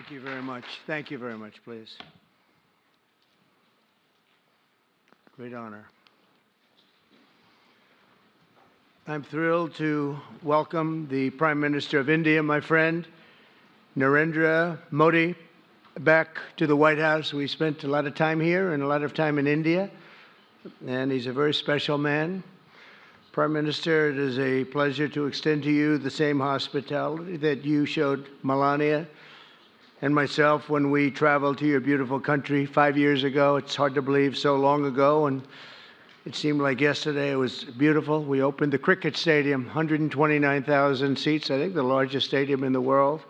Thank you very much. Thank you very much, please. Great honor. I'm thrilled to welcome the Prime Minister of India, my friend, Narendra Modi, back to the White House. We spent a lot of time here and a lot of time in India, and he's a very special man. Prime Minister, it is a pleasure to extend to you the same hospitality that you showed Melania and myself when we traveled to your beautiful country 5 years ago. It's hard to believe, so long ago, and it seemed like yesterday. It was beautiful. We opened the cricket stadium, 129,000 seats, I think the largest stadium in the world,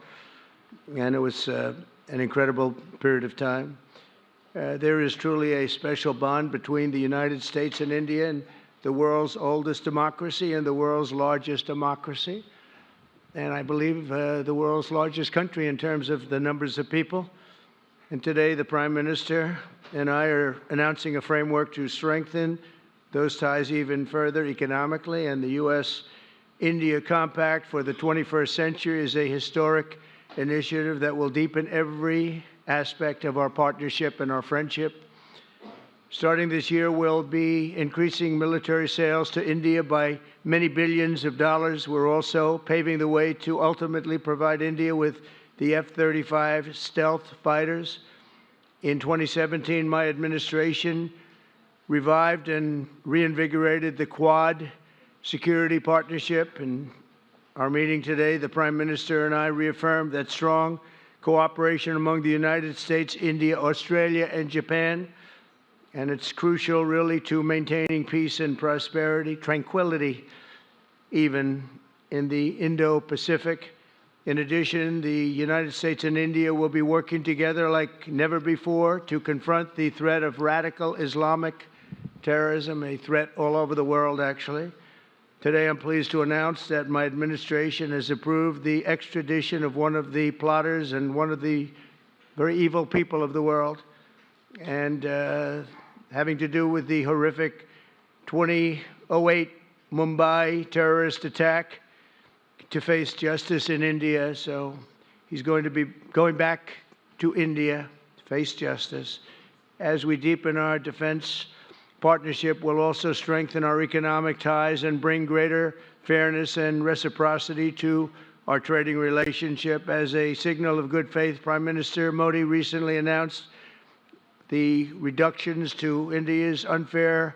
and it was an incredible period of time. There is truly a special bond between the United States and India, and the world's oldest democracy and the world's largest democracy. And I believe the world's largest country in terms of the numbers of people. And today, the Prime Minister and I are announcing a framework to strengthen those ties even further economically. And the U.S.-India Compact for the 21st century is a historic initiative that will deepen every aspect of our partnership and our friendship. Starting this year, we'll be increasing military sales to India by many billions of dollars. We're also paving the way to ultimately provide India with the F-35 stealth fighters. In 2017, my administration revived and reinvigorated the Quad security partnership. In our meeting today, the Prime Minister and I reaffirmed that strong cooperation among the United States, India, Australia, and Japan. And it's crucial, really, to maintaining peace and prosperity, tranquility, even in the Indo-Pacific. In addition, the United States and India will be working together like never before to confront the threat of radical Islamic terrorism, a threat all over the world, actually. Today, I'm pleased to announce that my administration has approved the extradition of one of the plotters and one of the very evil people of the world, and having to do with the horrific 2008 Mumbai terrorist attack, to face justice in India. So he's going to be going back to India to face justice. As we deepen our defense partnership, we'll also strengthen our economic ties and bring greater fairness and reciprocity to our trading relationship. As a signal of good faith, Prime Minister Modi recently announced the reductions to India's unfair,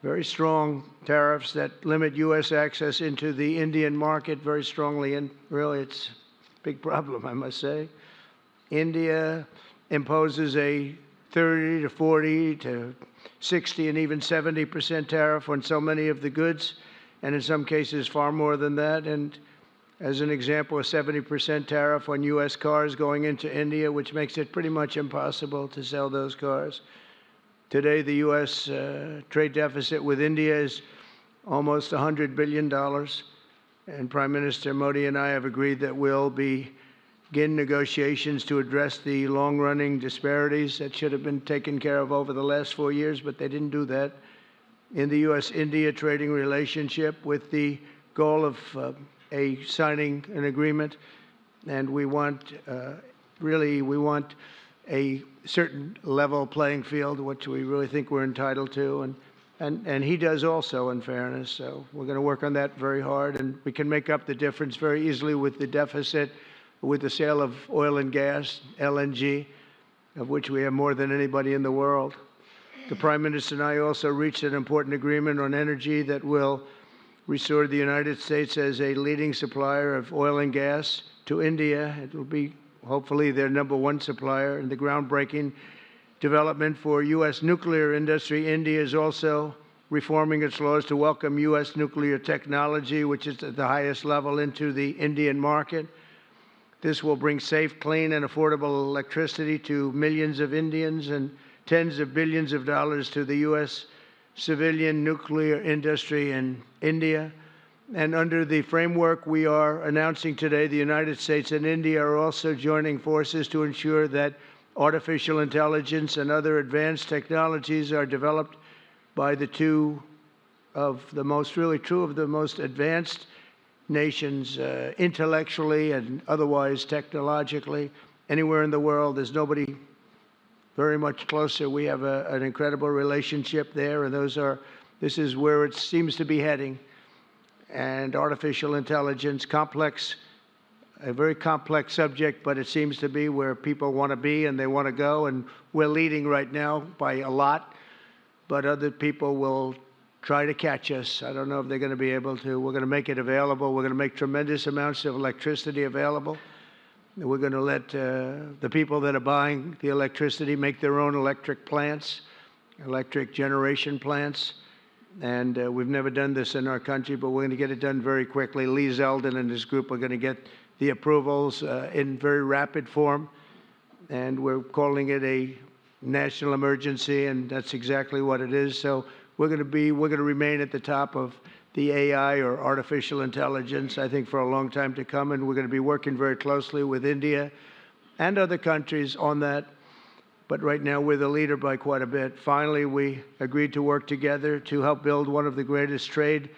very strong tariffs that limit U.S. access into the Indian market very strongly, and really it's a big problem, I must say. India imposes a 30 to 40 to 60 and even 70% tariff on so many of the goods, and in some cases far more than that. And as an example, a 70% tariff on U.S. cars going into India, which makes it pretty much impossible to sell those cars. Today, the U.S. Trade deficit with India is almost $100 billion, and Prime Minister Modi and I have agreed that we'll begin negotiations to address the long-running disparities that should have been taken care of over the last 4 years, but they didn't do that, in the U.S.-India trading relationship, with the goal of signing an agreement. And we want, we want a certain level playing field, which we really think we're entitled to, and he does also, in fairness. So we're going to work on that very hard, and we can make up the difference very easily with the deficit, with the sale of oil and gas, LNG, of which we have more than anybody in the world. The Prime Minister and I also reached an important agreement on energy that will restore the United States as a leading supplier of oil and gas to India. It will be hopefully their #1 supplier. In the groundbreaking development for U.S. nuclear industry, India is also reforming its laws to welcome U.S. nuclear technology, which is at the highest level, into the Indian market. This will bring safe, clean, and affordable electricity to millions of Indians and tens of billions of dollars to the U.S. civilian nuclear industry in India. And under the framework we are announcing today, the United States and India are also joining forces to ensure that artificial intelligence and other advanced technologies are developed by two of the most advanced nations, intellectually and otherwise technologically. anywhere in the world. There's nobody very much closer. We have an incredible relationship there, and this is where it seems to be heading. And artificial intelligence, a very complex subject, but it seems to be where people want to be and they want to go, and we're leading right now by a lot, but other people will try to catch us. I don't know if they're going to be able to. We're going to make it available. We're going to make tremendous amounts of electricity available. We're going to let the people that are buying the electricity make their own electric plants, electric generation plants. And we've never done this in our country, but we're going to get it done very quickly. Lee Zeldin and his group are going to get the approvals in very rapid form. And we're calling it a national emergency, and that's exactly what it is. So we're going to remain at the top of the AI, or artificial intelligence, I think, for a long time to come, and we're going to be working very closely with India and other countries on that. But right now, we're the leader by quite a bit. Finally, we agreed to work together to help build one of the greatest trade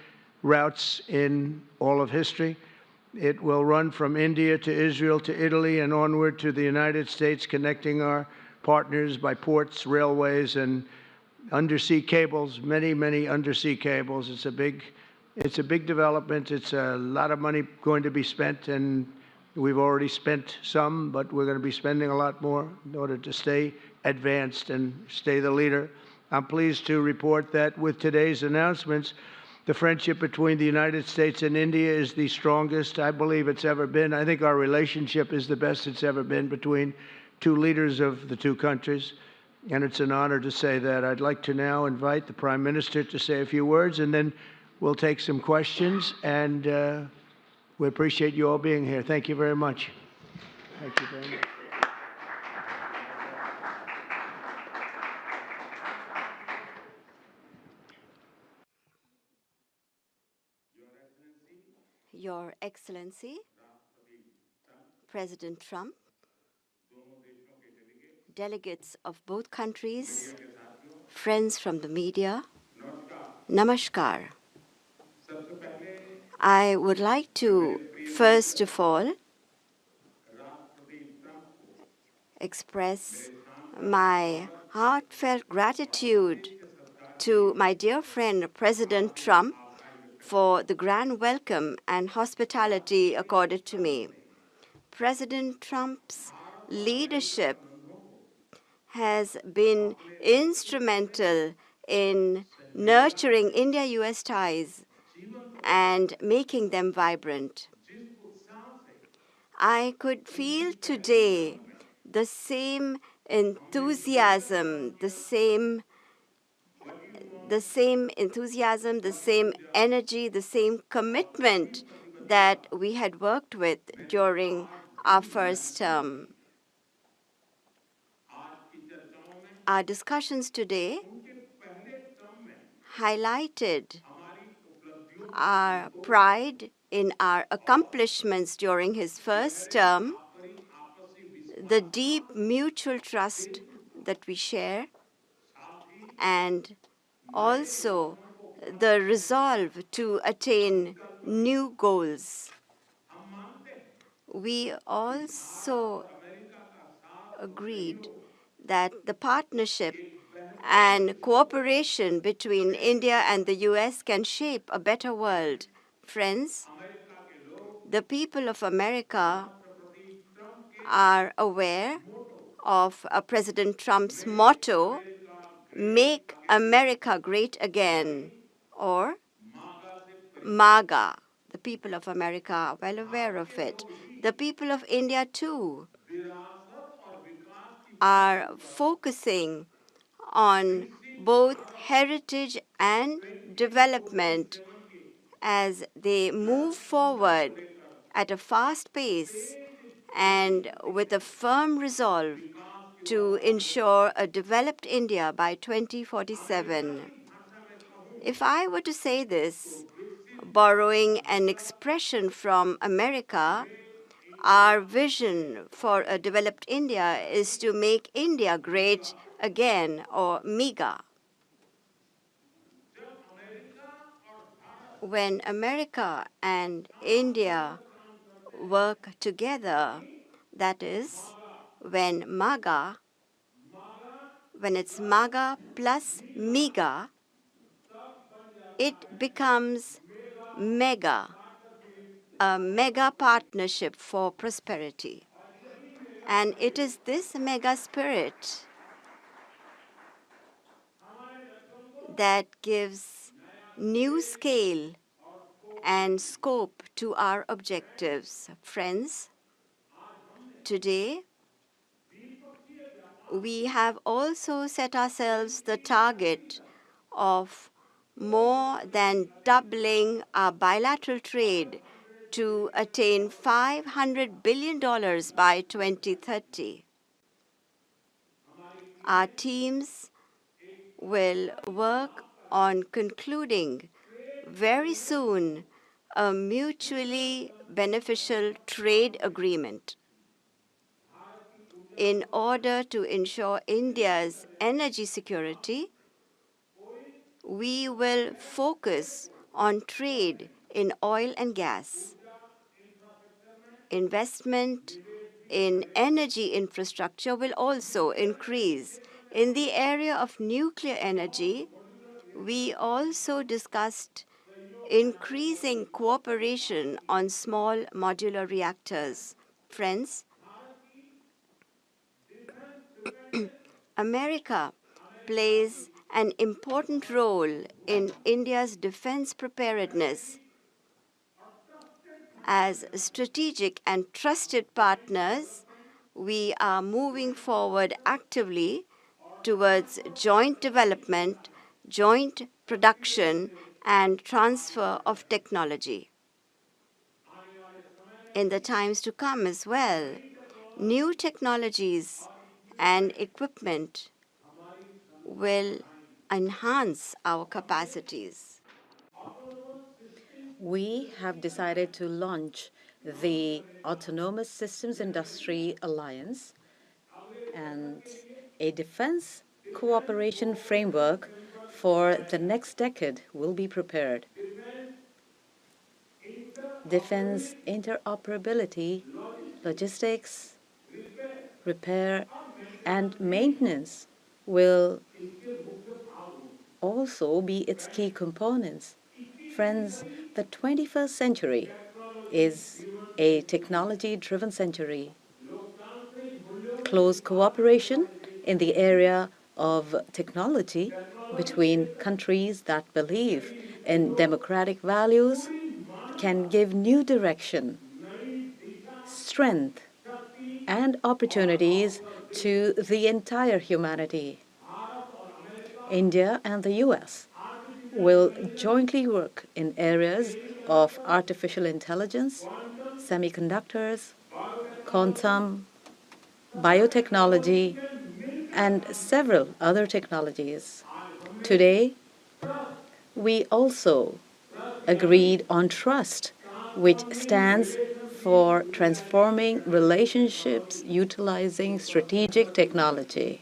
routes in all of history. It will run from India to Israel to Italy and onward to the United States, connecting our partners by ports, railways, and undersea cables, many, many undersea cables. It's a big development. It's a lot of money going to be spent, and we've already spent some, but we're going to be spending a lot more in order to stay advanced and stay the leader. I'm pleased to report that with today's announcements, the friendship between the United States and India is the strongest I believe it's ever been. I think our relationship is the best it's ever been between two leaders of the two countries, and it's an honor to say that. I'd like to now invite the Prime Minister to say a few words, and then we'll take some questions, and we appreciate you all being here. Thank you very much. Thank you very much. Your Excellency, President Trump, delegates of both countries, friends from the media, Namaskar. I would like to, first of all, express my heartfelt gratitude to my dear friend, President Trump, for the grand welcome and hospitality accorded to me. President Trump's leadership has been instrumental in nurturing India-US ties and making them vibrant. I could feel today the same enthusiasm, the same enthusiasm, the same energy, the same commitment that we had worked with during our first term. Our discussions today highlighted our pride in our accomplishments during his first term, the deep mutual trust that we share, and also the resolve to attain new goals. We also agreed that the partnership and cooperation between India and the US can shape a better world. Friends, the people of America are aware of President Trump's motto, "Make America Great Again," or MAGA. The people of America are well aware of it. The people of India, too, are focusing on both heritage and development as they move forward at a fast pace and with a firm resolve to ensure a developed India by 2047. If I were to say this, borrowing an expression from America, our vision for a developed India is to make India great again, or MEGA. When America and India work together, that is, when it's MAGA plus MEGA, it becomes mega, a mega partnership for prosperity. And it is this mega spirit that gives new scale and scope to our objectives. Friends, today we have also set ourselves the target of more than doubling our bilateral trade to attain $500 billion by 2030. Our teams will work on concluding very soon a mutually beneficial trade agreement in order to ensure India's energy security. We will focus on trade in oil and gas, investment in energy infrastructure will also increase. In the area of nuclear energy, we also discussed increasing cooperation on small modular reactors. Friends, America plays an important role in India's defense preparedness. As strategic and trusted partners, we are moving forward actively towards joint development, joint production, and transfer of technology. In the times to come as well, new technologies and equipment will enhance our capacities. We have decided to launch the Autonomous Systems Industry Alliance, and a defense cooperation framework for the next decade will be prepared. Defense interoperability, logistics, repair, and maintenance will also be its key components. Friends, the 21st century is a technology-driven century. Close cooperation in the area of technology between countries that believe in democratic values can give new direction, strength, and opportunities to the entire humanity. India and the US will jointly work in areas of artificial intelligence, semiconductors, quantum, biotechnology, and several other technologies. Today, we also agreed on trust, which stands for transforming relationships utilizing strategic technology.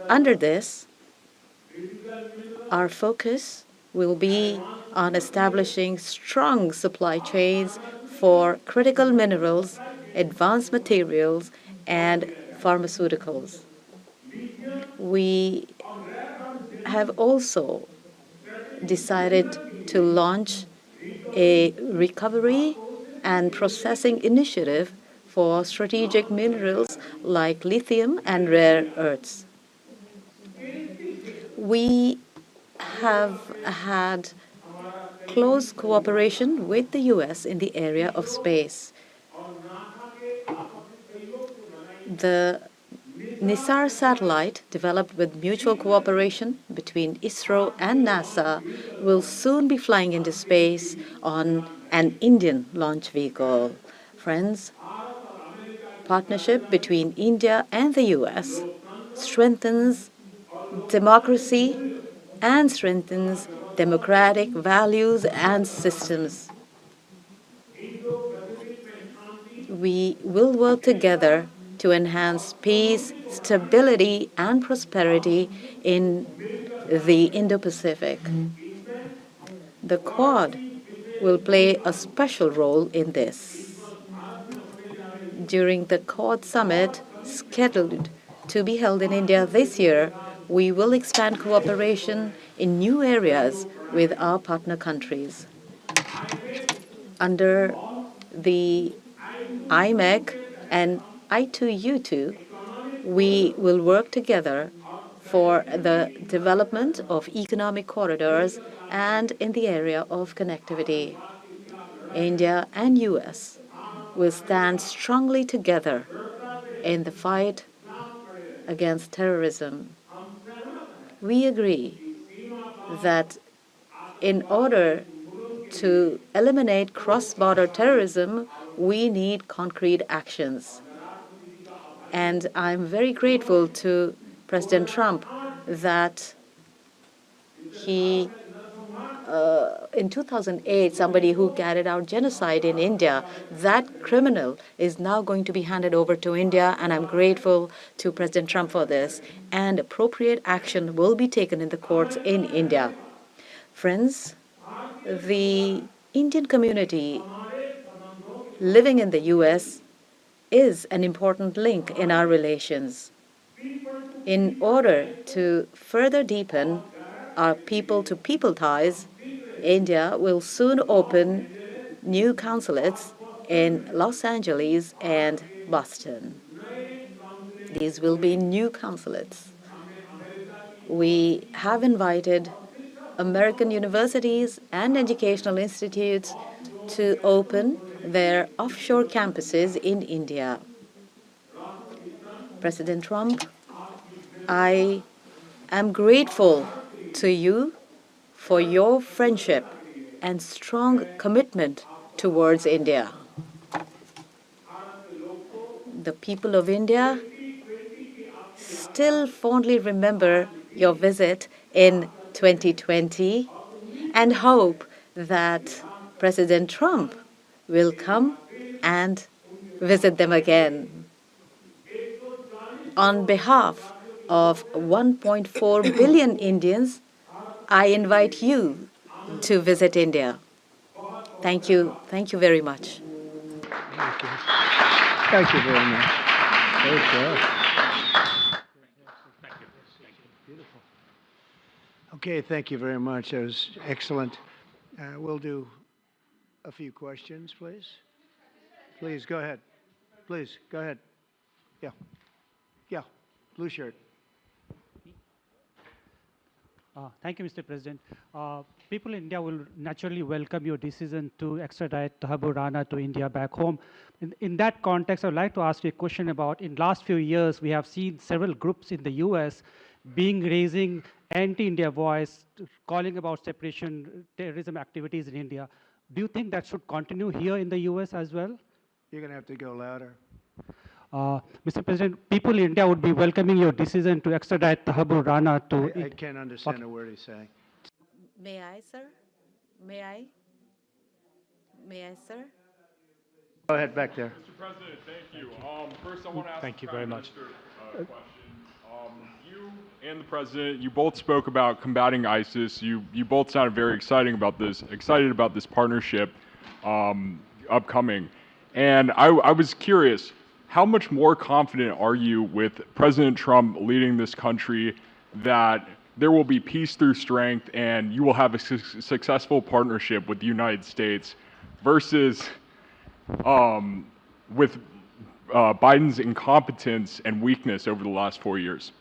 Under this, our focus will be on establishing strong supply chains for critical minerals, advanced materials, and pharmaceuticals. We have also decided to launch a recovery and processing initiative for strategic minerals like lithium and rare earths. We have had close cooperation with the US in the area of space. The Nisar satellite, developed with mutual cooperation between ISRO and NASA, will soon be flying into space on an Indian launch vehicle. Friends, partnership between India and the US strengthens democracy and strengthens democratic values and systems. We will work together to enhance peace, stability, and prosperity in the Indo-Pacific. The Quad will play a special role in this. during the Quad Summit scheduled to be held in India this year, we will expand cooperation in new areas with our partner countries. Under the IMEC and I2U2, we will work together for the development of economic corridors and in the area of connectivity. India and US will stand strongly together in the fight against terrorism. We agree that in order to eliminate cross-border terrorism, we need concrete actions. And I'm very grateful to President Trump that he, in 2008, somebody who carried out genocide in India, that criminal is now going to be handed over to India, and I'm grateful to President Trump for this. And appropriate action will be taken in the courts in India. Friends, the Indian community living in the US is an important link in our relations. In order to further deepen our people-to-people ties, India will soon open new consulates in Los Angeles and Boston. These will be new consulates. We have invited American universities and educational institutes to open their offshore campuses in India. President Trump, I am grateful to you for your friendship and strong commitment towards India. The people of India still fondly remember your visit in 2020 and hope that President Trump will come and visit them again. On behalf of 1.4 billion Indians, I invite you to visit India. Thank you. Thank you very much. Thank you. Thank you very much. Great job. Beautiful. Okay, thank you very much. That was excellent. We'll do a few questions, please. Please, go ahead. Please, go ahead. Yeah. Yeah, blue shirt. Thank you, Mr. President. People in India will naturally welcome your decision to extradite Tahawwur Rana to India back home. In that context, I would like to ask you a question about, in last few years, we have seen several groups in the US raising anti-India voice, calling about separation, terrorism activities in India. Do you think that should continue here in the US as well? You're going to have to go louder. Mr. President, people in India would be welcoming your decision to extradite Tahawwur Rana to... I can't understand a word he's saying. May I, sir? May I? May I, sir? Go ahead, back there. Mr. President, thank you. First, I want to ask Thank you the very Prime much. Minister a question. You and the President, you both spoke about combating ISIS. You both sounded very excited about this partnership upcoming. And I was curious, how much more confident are you with President Trump leading this country that there will be peace through strength and you will have a successful partnership with the United States versus with Biden's incompetence and weakness over the last 4 years?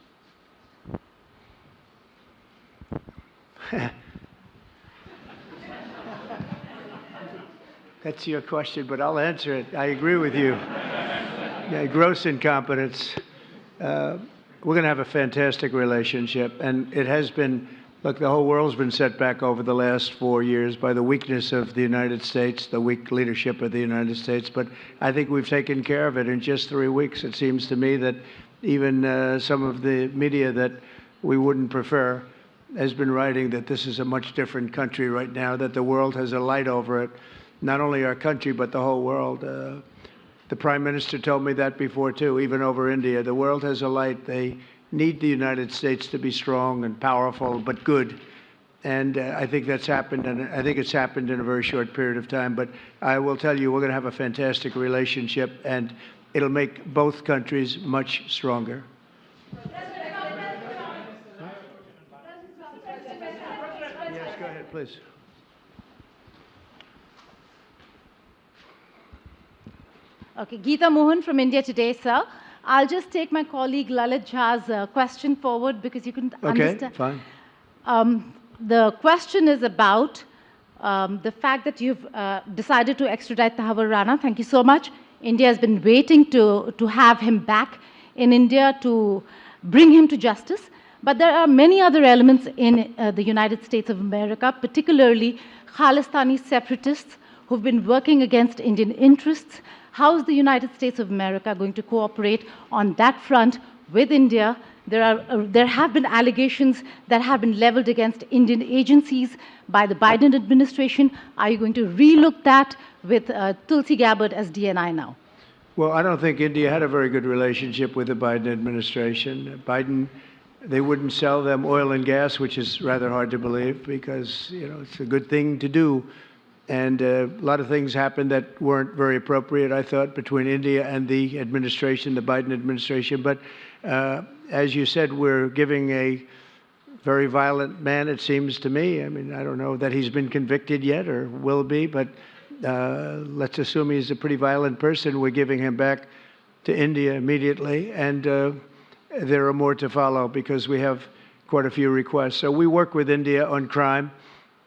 That's your question, but I'll answer it. I agree with you. Yeah, gross incompetence. We're going to have a fantastic relationship, and it has been, look, the whole world's been set back over the last 4 years by the weakness of the United States, the weak leadership of the United States, but I think we've taken care of it in just 3 weeks. It seems to me that even some of the media that we wouldn't prefer has been writing that this is a much different country right now, that the world has a light over it, not only our country, but the whole world. The Prime Minister told me that before, too, even over India. The world has a light. They need the United States to be strong and powerful, but good. And I think that's happened, and I think it's happened in a very short period of time. But I will tell you, we're going to have a fantastic relationship. And it'll make both countries much stronger. Yes, go ahead, please. Okay, Geeta Mohan from India Today, sir. I'll just take my colleague Lalit Jha's question forward because you couldn't understand. Okay, fine. The question is about the fact that you've decided to extradite Tahawwur Rana. Thank you so much. India has been waiting to have him back in India to bring him to justice. But there are many other elements in the United States of America, particularly Khalistani separatists who've been working against Indian interests. How is the United States of America going to cooperate on that front with India? There have been allegations that have been leveled against Indian agencies by the Biden administration. Are you going to relook that with Tulsi Gabbard as DNI now? Well, I don't think India had a very good relationship with the Biden administration. They wouldn't sell them oil and gas, which is rather hard to believe because, it's a good thing to do. And a lot of things happened that weren't very appropriate, I thought, between India and the administration, the Biden administration. But as you said, we're giving a very violent man, it seems to me. I mean, I don't know that he's been convicted yet or will be, but let's assume he's a pretty violent person. We're giving him back to India immediately. And there are more to follow because we have quite a few requests. So we work with India on crime.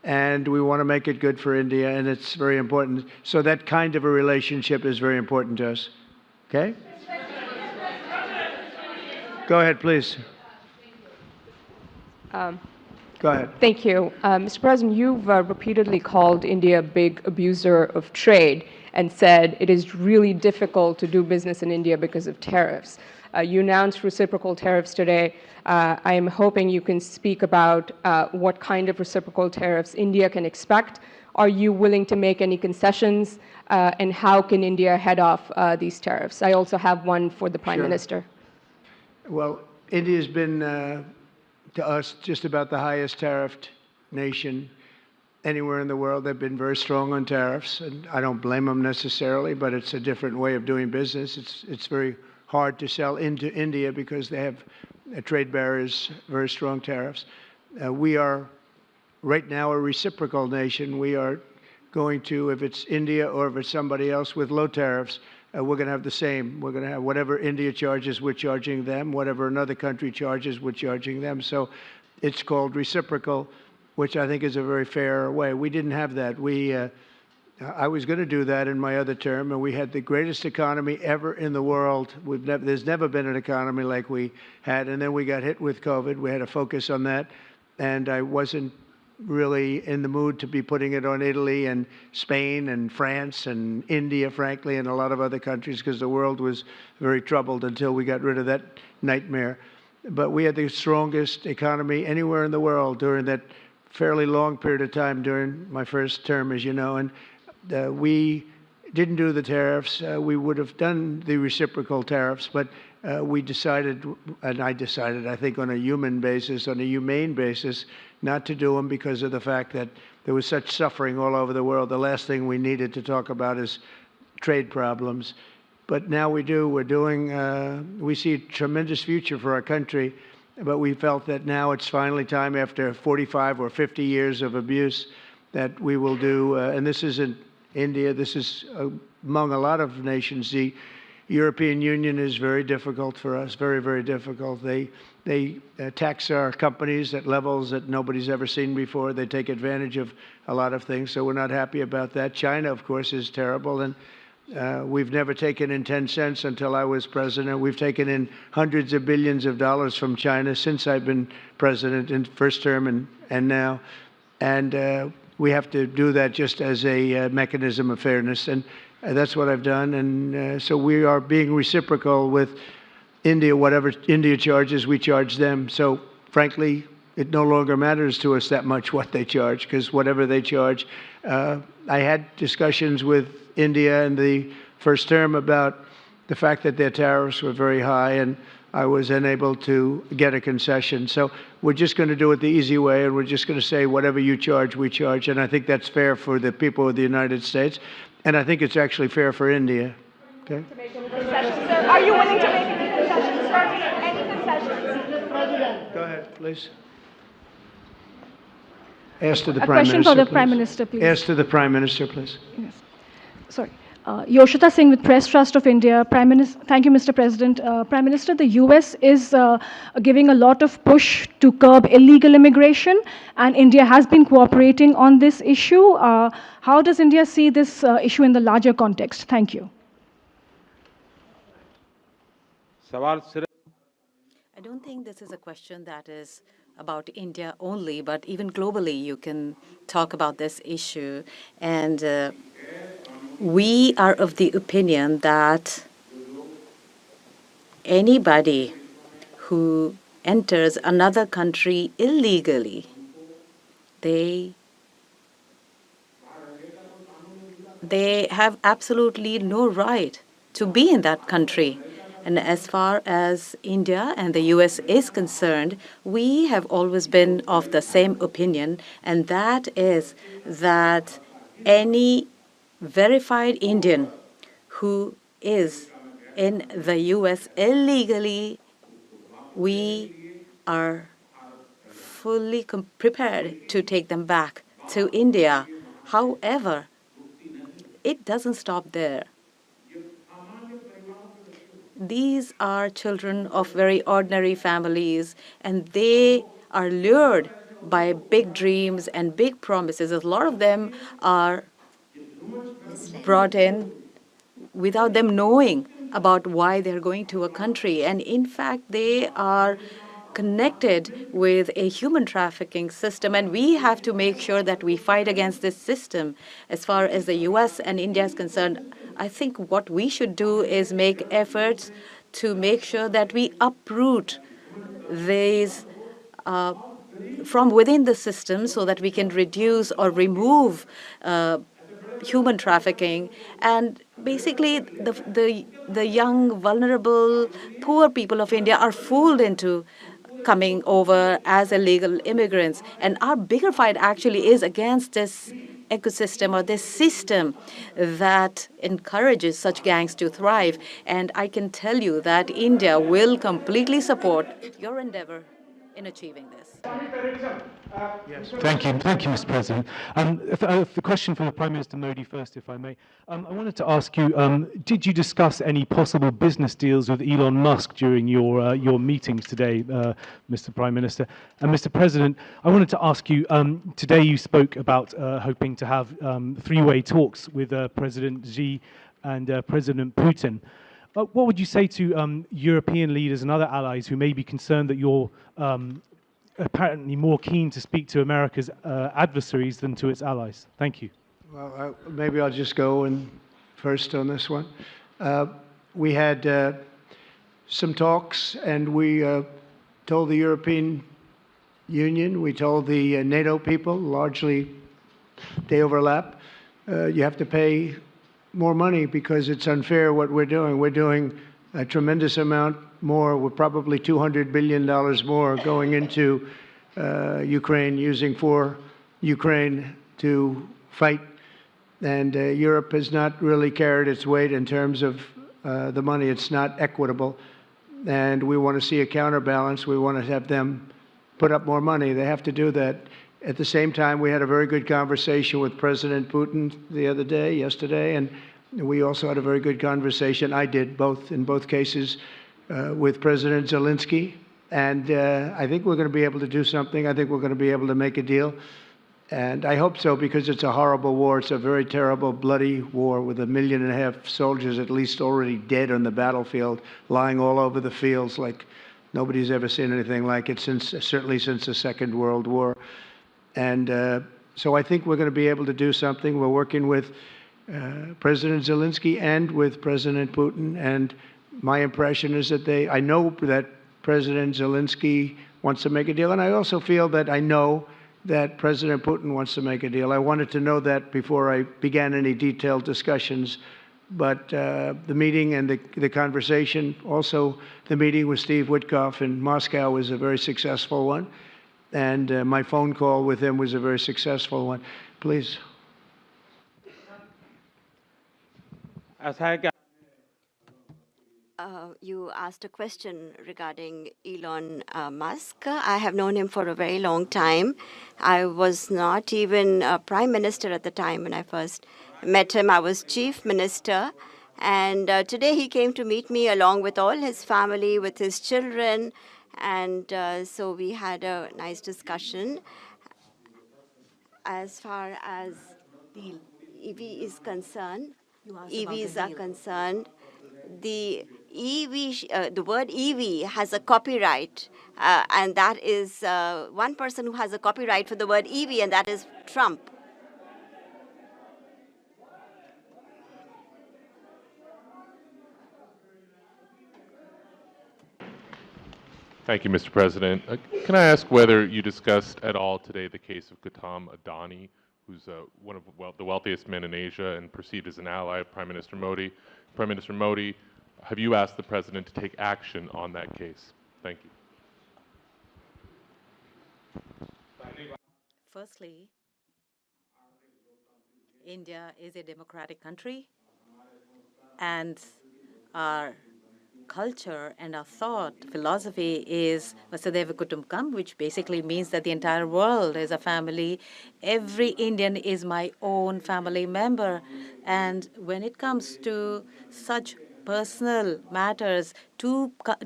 And we want to make it good for India, and it's very important. So that kind of a relationship is very important to us. Okay? Go ahead, please. Go ahead. Thank you. Mr. President, you've repeatedly called India a big abuser of trade and said it is really difficult to do business in India because of tariffs. You announced reciprocal tariffs today. I am hoping you can speak about what kind of reciprocal tariffs India can expect. Are you willing to make any concessions? And how can India head off these tariffs? I also have one for the Prime Minister. Well, India's been, to us, just about the highest tariffed nation anywhere in the world. They've been very strong on tariffs, and I don't blame them necessarily, but it's a different way of doing business. It's very hard to sell into India because they have trade barriers, very strong tariffs. We are right now a reciprocal nation. We are going to, if it's India or if it's somebody else with low tariffs, we're going to have the same. We're going to have whatever India charges, we're charging them. Whatever another country charges, we're charging them. So it's called reciprocal, which I think is a very fair way. We didn't have that. I was going to do that in my other term, and we had the greatest economy ever in the world. There's never been an economy like we had, and then we got hit with COVID. We had to focus on that, and I wasn't really in the mood to be putting it on Italy and Spain and France and India, frankly, and a lot of other countries because the world was very troubled until we got rid of that nightmare. But we had the strongest economy anywhere in the world during that fairly long period of time during my first term, as you know, and we didn't do the tariffs. We would have done the reciprocal tariffs, but we decided, and I decided, I think on a human basis, on a humane basis, not to do them because of the fact that there was such suffering all over the world. The last thing we needed to talk about is trade problems. But now we do. We're doing, we see a tremendous future for our country, but we felt that now it's finally time after 45 or 50 years of abuse that we will do, and this isn't India, this is among a lot of nations. The European Union is very difficult for us, very, very difficult. They tax our companies at levels that nobody's ever seen before. They take advantage of a lot of things, so we're not happy about that. China, of course, is terrible, and we've never taken in 10 cents until I was president. We've taken in hundreds of billions of dollars from China since I've been president in first term and now. And we have to do that just as a mechanism of fairness. And that's what I've done. And so we are being reciprocal with India. Whatever India charges, we charge them. So frankly, it no longer matters to us that much what they charge, because whatever they charge, I had discussions with India in the first term about the fact that their tariffs were very high, and I was unable to get a concession. So we're just going to do it the easy way, and we're just going to say whatever you charge, we charge. And I think that's fair for the people of the United States, and I think it's actually fair for India. Okay? Are you willing to make any concessions, sir? Any concessions? Go ahead, please. Ask to the A Prime question Minister, for the please. Prime Minister, please. Ask to the Prime Minister, please. Yes. Sorry. Yoshita Singh with Press Trust of India. Prime Minister, thank you, Mr. President. Prime Minister, the US is giving a lot of push to curb illegal immigration, and India has been cooperating on this issue. How does India see this issue in the larger context? Thank you. I don't think this is a question that is about India only, but even globally you can talk about this issue. And we are of the opinion that anybody who enters another country illegally, they have absolutely no right to be in that country. And as far as India and the US is concerned, we have always been of the same opinion, and that is that any verified Indian who is in the US illegally, we are fully prepared to take them back to India. However, it doesn't stop there. These are children of very ordinary families, and they are lured by big dreams and big promises. A lot of them are brought in without them knowing about why they're going to a country. And in fact, they are connected with a human trafficking system, and we have to make sure that we fight against this system. As far as the US and India is concerned, I think what we should do is make efforts to make sure that we uproot these from within the system so that we can reduce or remove human trafficking. And basically, the young, vulnerable, poor people of India are fooled into coming over as illegal immigrants. And our bigger fight actually is against this ecosystem or this system that encourages such gangs to thrive. And I can tell you that India will completely support your endeavor in achieving this. Thank you, Mr. President. The question for the Prime Minister Modi first, if I may. I wanted to ask you, did you discuss any possible business deals with Elon Musk during your meetings today, Mr. Prime Minister? And Mr. President, I wanted to ask you, today you spoke about hoping to have three-way talks with President Xi and President Putin. What would you say to European leaders and other allies who may be concerned that you're apparently more keen to speak to America's adversaries than to its allies? Thank you. Well, maybe I'll just go in first on this one. We had some talks, and we told the European Union, we told the NATO people, largely they overlap, you have to pay more money because it's unfair what we're doing. We're doing a tremendous amount more. We're probably $200 billion more going into Ukraine, using for Ukraine to fight. And Europe has not really carried its weight in terms of the money. It's not equitable. And we want to see a counterbalance. We want to have them put up more money. They have to do that. At the same time, we had a very good conversation with President Putin yesterday, and we also had a very good conversation. I did in both cases with President Zelensky, and I think we're going to be able to do something. I think we're going to be able to make a deal, and I hope so, because it's a horrible war. It's a very terrible, bloody war with 1.5 million soldiers at least already dead on the battlefield, lying all over the fields like nobody's ever seen anything like it certainly since the Second World War. And so I think we're going to be able to do something. We're working with President Zelensky and with President Putin, and my impression is that I know that President Zelensky wants to make a deal, and I also feel that I know that President Putin wants to make a deal. I wanted to know that before I began any detailed discussions, but the meeting and the conversation, also the meeting with Steve Witkoff in Moscow, was a very successful one, and my phone call with him was a very successful one. Please. You asked a question regarding Elon Musk. I have known him for a very long time. I was not even a prime minister at the time when I first met him. I was chief minister. And today he came to meet me along with all his family, with his children. And so we had a nice discussion. As far as the EV is concerned, EVs are concerned, the the word EV has a copyright, and that is one person who has a copyright for the word EV, and that is Trump. Thank you, Mr. President. Can I ask whether you discussed at all today the case of Gautam Adani, who's one of the wealthiest men in Asia and perceived as an ally of Prime Minister Modi? Prime Minister Modi, have you asked the President to take action on that case? Thank you. Firstly, India is a democratic country, and our culture and our thought philosophy is Vasudhaiva Kutumbakam, which basically means that the entire world is a family. Every Indian is my own family member. And when it comes to such personal matters,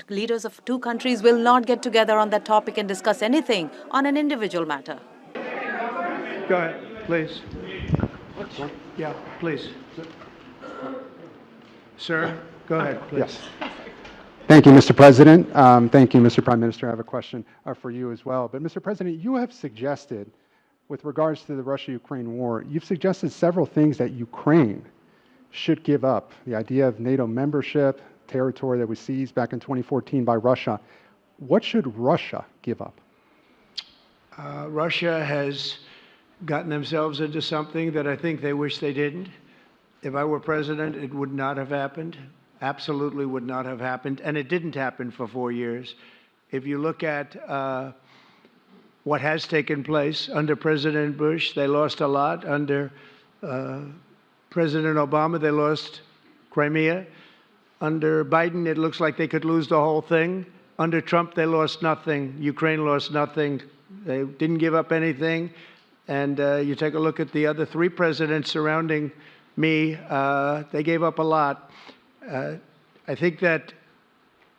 leaders of two countries will not get together on that topic and discuss anything on an individual matter. Go ahead, please. Yeah, please. Sir, go ahead, please. Yes. Thank you, Mr. President. Thank you, Mr. Prime Minister. I have a question for you as well. But, Mr. President, you have suggested, with regards to the Russia-Ukraine war, you've suggested several things that Ukraine should give up. The idea of NATO membership, territory that was seized back in 2014 by Russia. What should Russia give up? Russia has gotten themselves into something that I think they wish they didn't. If I were president, it would not have happened. Absolutely would not have happened. And it didn't happen for 4 years. If you look at what has taken place under President Bush, they lost a lot. Under President Obama, they lost Crimea. Under Biden, it looks like they could lose the whole thing. Under Trump, they lost nothing. Ukraine lost nothing. They didn't give up anything. And you take a look at the other three presidents surrounding me, they gave up a lot. I think that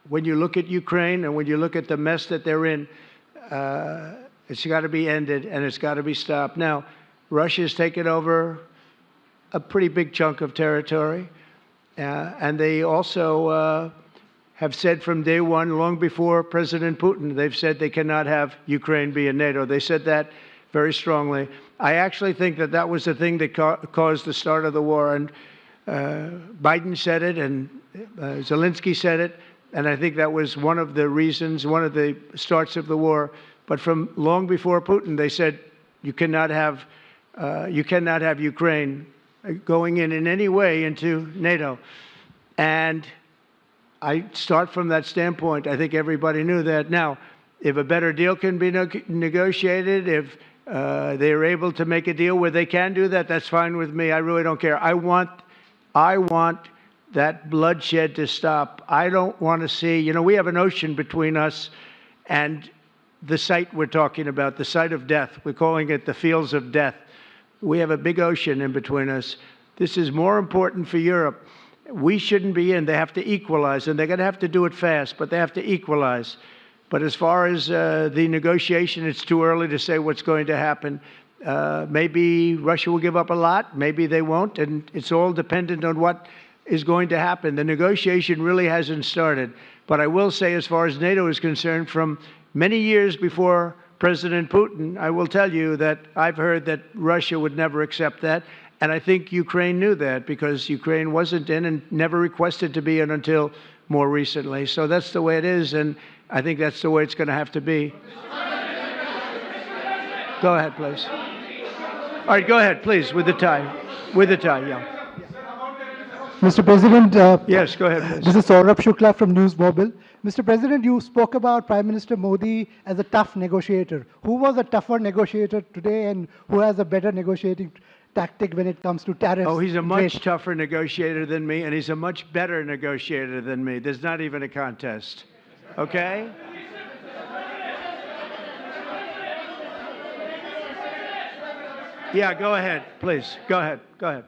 when you look at Ukraine and when you look at the mess that they're in, it's got to be ended and it's got to be stopped. Now, Russia's taken over a pretty big chunk of territory, and they also have said from day one, long before President Putin, they've said they cannot have Ukraine be in NATO. They said that very strongly. I actually think that that was the thing that caused the start of the war, and Biden said it, and Zelensky said it, and I think that was one of the reasons, one of the starts of the war. But from long before Putin, they said you cannot have Ukraine going in any way into NATO. And I start from that standpoint. I think everybody knew that. Now, if a better deal can be negotiated, if they are able to make a deal where they can do that, that's fine with me. I really don't care. I want that bloodshed to stop. I don't want to see, we have an ocean between us and the site we're talking about, the site of death. We're calling it the fields of death. We have a big ocean in between us. This is more important for Europe. We shouldn't be in. They have to equalize, and they're going to have to do it fast, but they have to equalize. But as far as the negotiation, it's too early to say what's going to happen. Maybe Russia will give up a lot. Maybe they won't. And it's all dependent on what is going to happen. The negotiation really hasn't started. But I will say, as far as NATO is concerned, from many years before President Putin, I will tell you that I've heard that Russia would never accept that. And I think Ukraine knew that, because Ukraine wasn't in and never requested to be in until more recently. So that's the way it is. And I think that's the way it's going to have to be. Go ahead, please. All right, go ahead, please, with the tie. With the tie, yeah. Mr. President. Yes, go ahead, please. This is Saurabh Shukla from News Mobile. Mr. President, you spoke about Prime Minister Modi as a tough negotiator. Who was a tougher negotiator today, and who has a better negotiating tactic when it comes to tariffs. Oh, he's a and much trade. tougher negotiator than me, and he's a much better negotiator than me. There's not even a contest. Okay? Yeah, go ahead, please. Go ahead. Go ahead.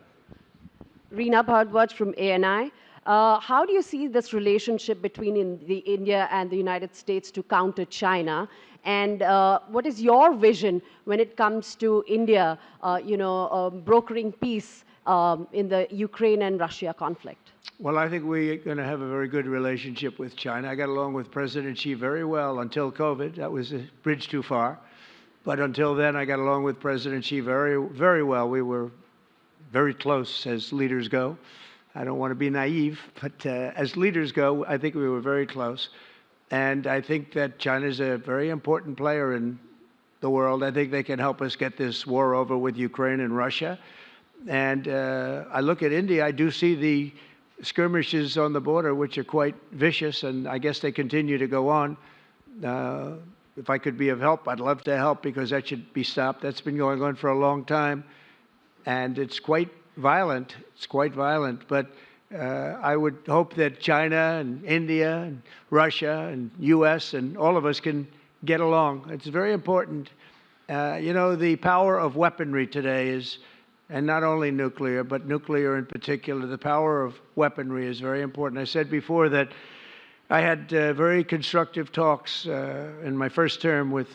Reena Bhardwaj from ANI. How do you see this relationship between India and the United States to counter China? And what is your vision when it comes to India, brokering peace in the Ukraine and Russia conflict? Well, I think we're going to have a very good relationship with China. I got along with President Xi very well until COVID. That was a bridge too far. But until then, I got along with President Xi very, very well. We were very close as leaders go. I don't want to be naive, but as leaders go, I think we were very close. And I think that China is a very important player in the world. I think they can help us get this war over with Ukraine and Russia. And I look at India, I do see the skirmishes on the border, which are quite vicious, and I guess they continue to go on. If I could be of help, I'd love to help, because that should be stopped. That's been going on for a long time, and it's quite violent. It's quite violent, but I would hope that China and India and Russia and U.S. and all of us can get along. It's very important. The power of weaponry today is, and not only nuclear, but nuclear in particular, the power of weaponry is very important. I said before that I had very constructive talks in my first term with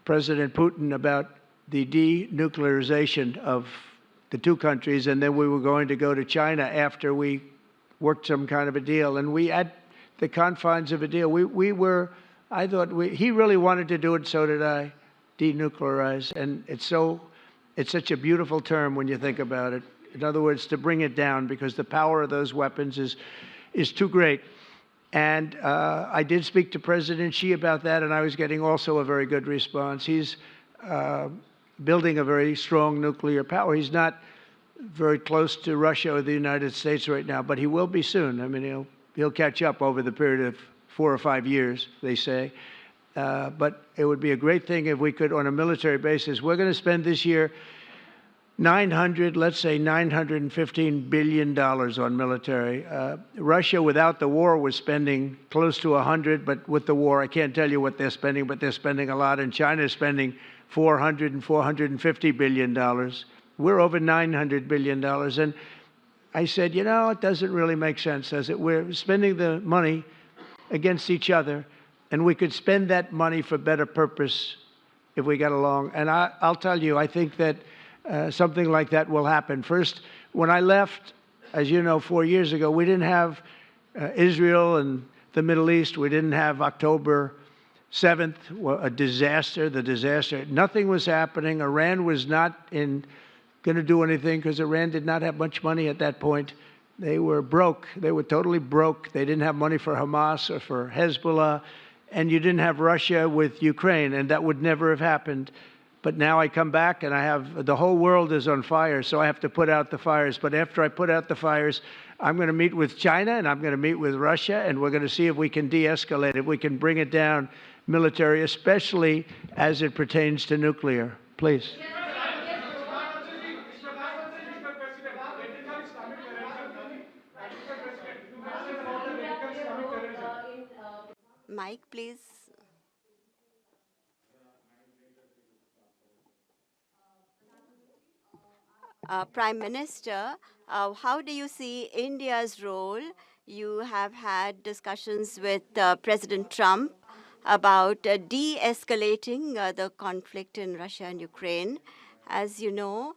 President Putin about the denuclearization of the two countries, and then we were going to go to China after we worked some kind of a deal. And we, at the confines of a deal, he really wanted to do it, so did I, denuclearize. And it's such a beautiful term when you think about it. In other words, to bring it down, because the power of those weapons is too great. And I did speak to President Xi about that, and I was getting also a very good response. He's building a very strong nuclear power. He's not very close to Russia or the United States right now, but he will be soon. I mean, he'll catch up over the period of 4 or 5 years, they say. But it would be a great thing if we could, on a military basis. We're going to spend this year let's say $915 billion on military. Russia, without the war, was spending close to 100, but with the war, I can't tell you what they're spending, but they're spending a lot. And China is spending $400 and $450 billion. We're over $900 billion. And I said, it doesn't really make sense, does it? We're spending the money against each other, and we could spend that money for better purpose if we got along. And I'll tell you, I think that something like that will happen. First, when I left, as you know, 4 years ago, we didn't have Israel and the Middle East. We didn't have October 7th, a disaster, the disaster. Nothing was happening. Iran was not going to do anything, because Iran did not have much money at that point. They were broke. They were totally broke. They didn't have money for Hamas or for Hezbollah. And you didn't have Russia with Ukraine, and that would never have happened. But now I come back and the whole world is on fire, so I have to put out the fires. But after I put out the fires, I'm going to meet with China and I'm going to meet with Russia, and we're going to see if we can de-escalate, if we can bring it down military, especially as it pertains to nuclear. Please. Mike, please. Prime Minister, how do you see India's role? You have had discussions with President Trump about de-escalating the conflict in Russia and Ukraine. As you know,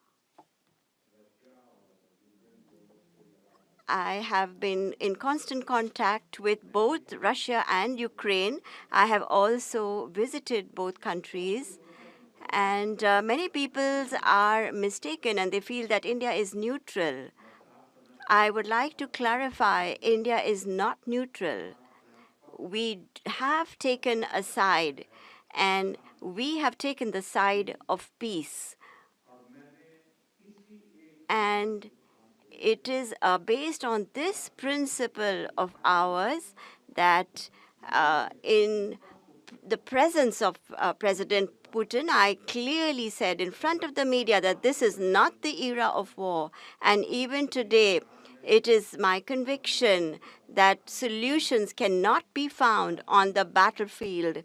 I have been in constant contact with both Russia and Ukraine. I have also visited both countries. And many people are mistaken, and they feel that India is neutral. I would like to clarify, India is not neutral. We have taken a side, and we have taken the side of peace. And it is based on this principle of ours that in the presence of President Putin, I clearly said in front of the media that this is not the era of war. And even today, it is my conviction that solutions cannot be found on the battlefield.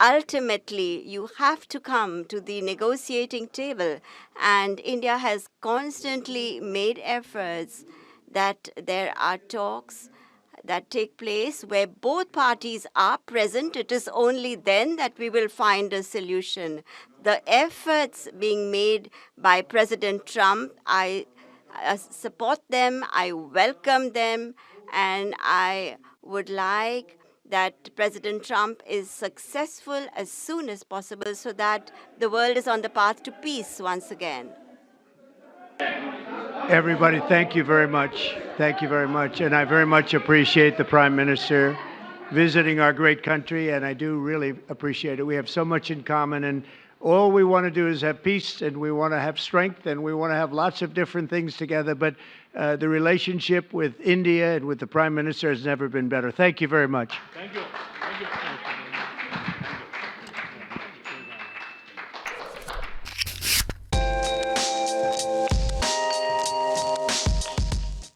Ultimately, you have to come to the negotiating table, and India has constantly made efforts that there are talks that take place where both parties are present. It is only then that we will find a solution. The efforts being made by President Trump, I support them, I welcome them, and I would like that President Trump is successful as soon as possible so that the world is on the path to peace once again. Everybody, thank you very much. Thank you very much. And I very much appreciate the Prime Minister visiting our great country, and I do really appreciate it. We have so much in common, and all we want to do is have peace, and we want to have strength, and we want to have lots of different things together. But the relationship with India and with the Prime Minister has never been better. Thank you very much. Thank you.